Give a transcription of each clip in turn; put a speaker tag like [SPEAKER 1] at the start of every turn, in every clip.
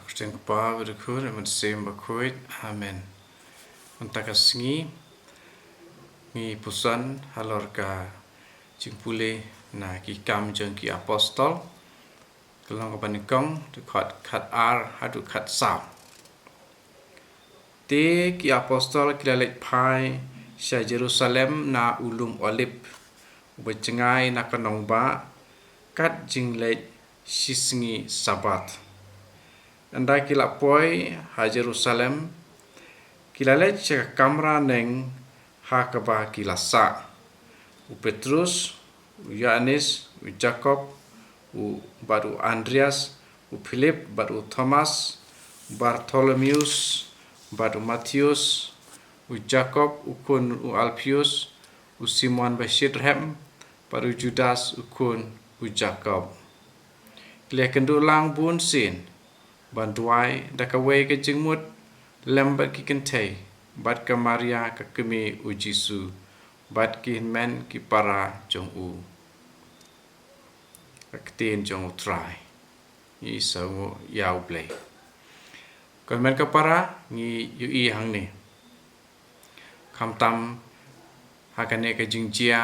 [SPEAKER 1] Christian pa berkur emat sem bakuit amen. Antaka sengi ngi pusan halor ka jingpule na ki kam jeng ki apostol kelong ka panikong tu khat ar hadu khat sam. Te ki apostol kilalet pai sya Jerusalem na ulum olip becengai na kanong ba kat jinglet sisngi sabat. Anda kila poi ha Jerusalem kilalet sya kamra neng ha kaba kilasa u Petrus u Yohanes u Jacob u baru Andreas u Philip baru Thomas Bartholomeus baru Matius u Jacob u kun u Alpius u Simon Bashirhem baru Judas u kun u Jacob kile kendulang bun sin bantuai dakawai ke jengmut lembat ki kentei bat ke Maria ke kemi u Jisu bat ki men ki para jong u aktin jong utrai i sangu yau play kon men ke para ngi yu i hang ni kham tam hakane ke jingjia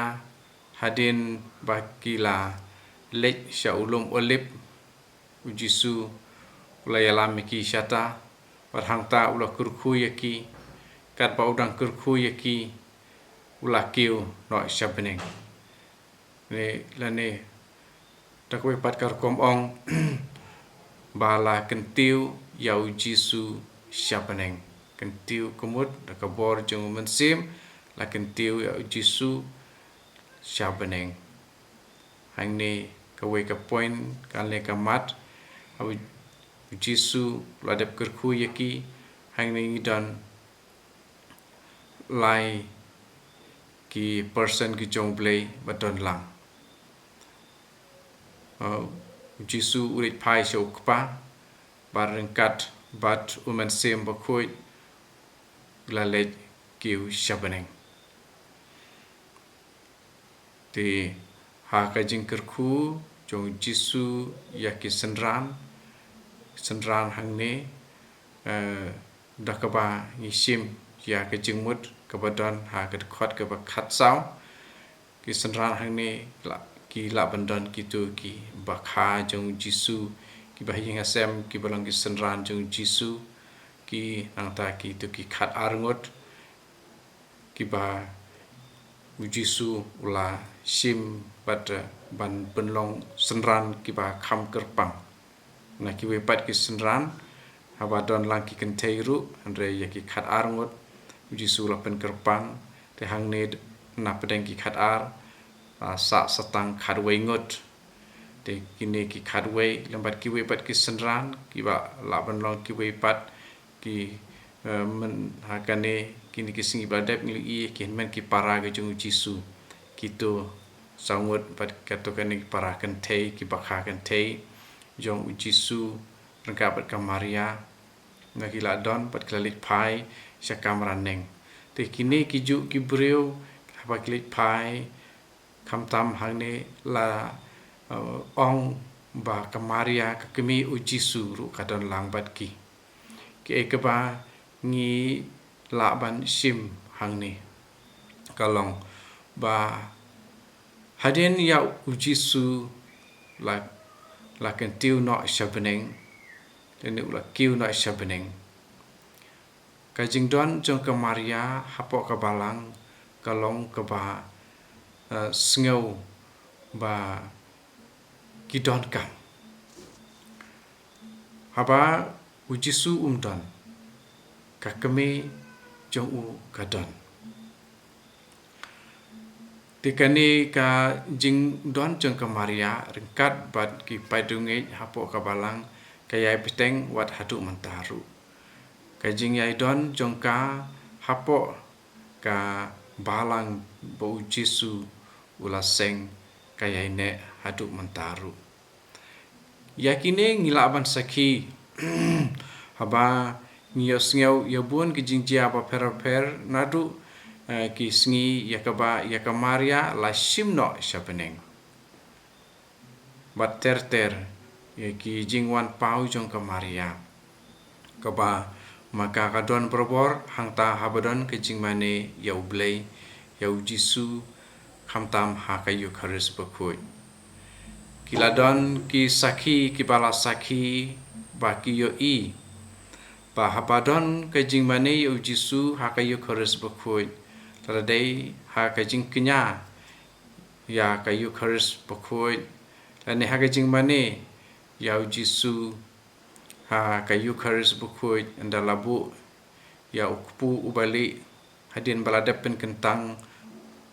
[SPEAKER 1] hadin bakila lek sya ulum olip u Jisu ula yalam ki syata parhangta ula kurku yaki kat ba udang kurku yaki ula kiu no syabning ne lane takwe pat kar kom ong bala kentiu yau Jisu syabning kentiu kumut dakabor jeng mensim la kentiu yau Jisu syabning hang ne kawe ka point kan le kamat au Jisu ladap kerku yaki hang ni dan lai ki person ki jong play baton lang Jisu urit pai show kpa barengkat bat uman sem bakoi lalet kiu shabaning ti ha ka jing kerku jong Jisu yaki senran hang ni dakaba ngisim ya ke jingmut kabadon ha ke khot ke khat saw ki senran hang ni ki la bandon ki tu ki bakha jong Jisu ki bahing asem ki balang ki senran jong Jisu ki nangta ki tu ki khat arngot ki ba Jisu ula sim bat ban benlong senran ki ba kham kerpang na ki wepat ki senran habadon lang ki kenteiru andre yaki khat arngot Jisu la pen kerpang te hang ne na pedeng ki khat ar sa satang khat wengot te kini ki khat we lembat ki wepat ki senran ki ba la benlong ki wepat ki men hakane kini ki singi badep ni i ki men ki para ge jung Jisu kitu sangut pat katokan ki para kentei ki bakha kentei jong Jisu rengkapat ka Maria ngakila don pat klalit pai sya kamra neng te kini kiju ki breu apa klit pai kam tam hang ne la ong ba ka Maria ka kemi u Jisu ru kadon lang bat ki ke ba ngi la ban sim hang ni kalong ba hadin ya u Jisu la kentiu no shabening tene ula kiu no shabening ka jingdon jong ka Maria hapo ka balang kalong ka ba sngeu ba kidon kam haba u Jisu don ka kemi jong u kadon tikani ka jing don jong ka Maria rengkat bat ki paidunge hapo ka balang kayai peteng wat hatu mentaru ka jing yai don jong ka hapo ka balang bo Jisu ula seng kayai ne hatu mentaru yakine ngilaban saki haba ngios ngeu yabun ki jingjia ba per nadu ki sngi yakaba yaka Maria la simno shapening bat ter ki jingwan pau jong ka Maria kaba maka kadon berbor hang ta habadon ke jing mane yau blei yau jisu khamtam ha kayu kharis bakoi kiladon ki sakhi ki bala sakhi ba ki yo i ba habadon ke jing mane yau jisu ha kayu kharis bakoi tradai ha ka jing kenya ya kayu kharis bakoi lane ha ka jing mane yau jisu ha kayu kharis bakoi andalabu ya ukpu ubali hadin baladapen kentang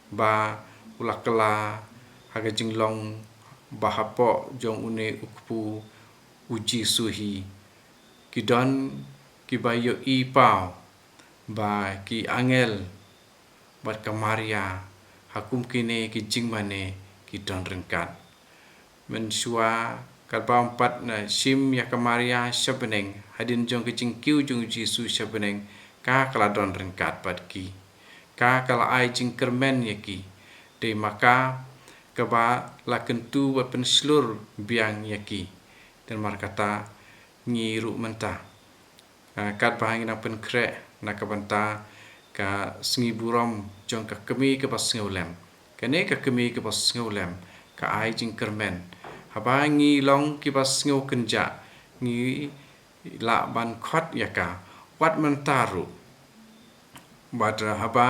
[SPEAKER 1] ba ulakala haga jinglong bahapo jong une ukpu uji suhi kidon kibayo i pau ba ki angel bat kamaria hakum kine ki jingmane ki don rengkat mensua kalba empat na sim ya kamaria shabeneng hadin jong ki jingkiu jong jisu shabeneng ka kaladon rengkat pat ki ka kala ai jing kermen yaki de maka kaba la kentu wa penslur biang yaki dan markata ngiru menta kat bahang na pen kre na kabanta ka sngi burom jong ka kemi ke pas ngolem kane ka kemi ke pas ngolem ka ai jing kermen habangi long ki pas ngo kenja ngi la ban khot yaka wat mentaru batra haba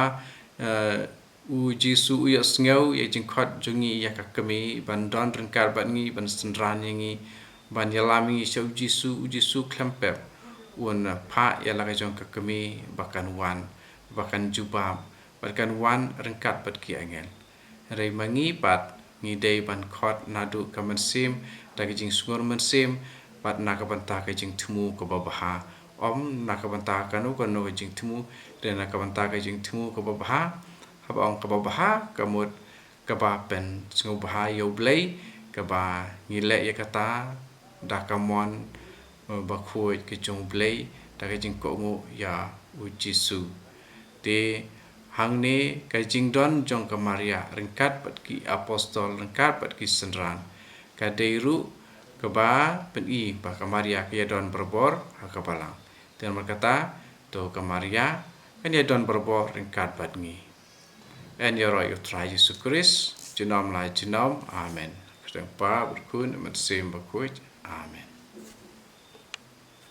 [SPEAKER 1] u jisu ya sngo ya jingkhat jungi ya kakami ban don rengkar ban ngi ban sendran ngi ban yalami shau jisu klempep un pha ya la jong kakami bakan wan bakan jubab bakan wan rengkat bat ki angel rei mangi pat ngi dei ban khot nadu kamansim dagi jing sungur mansim pat nakabanta ka jing thumu ko babaha om nakabanta kanu kanu jing thumu dan nakabanta ka jing thumu ko babaha haba ong ka babaha kamut kaba pen sungu baha yo blei kaba ngile ya kata dakamon bakhoi ke jong blei daga jing ko ngo ya ujisu te hang ne ka jing don jong ka maria rengkat pat ki apostol rengkat pat ki senran ka deiru kaba pen i ba ka maria ke don berbor ha ka balang dan berkata to ka maria kan ya don berbor rengkat pat ngi en ya roi utra Yesus Kristus jinom lai jinom amen kedang pa berkun met sim berkuit amen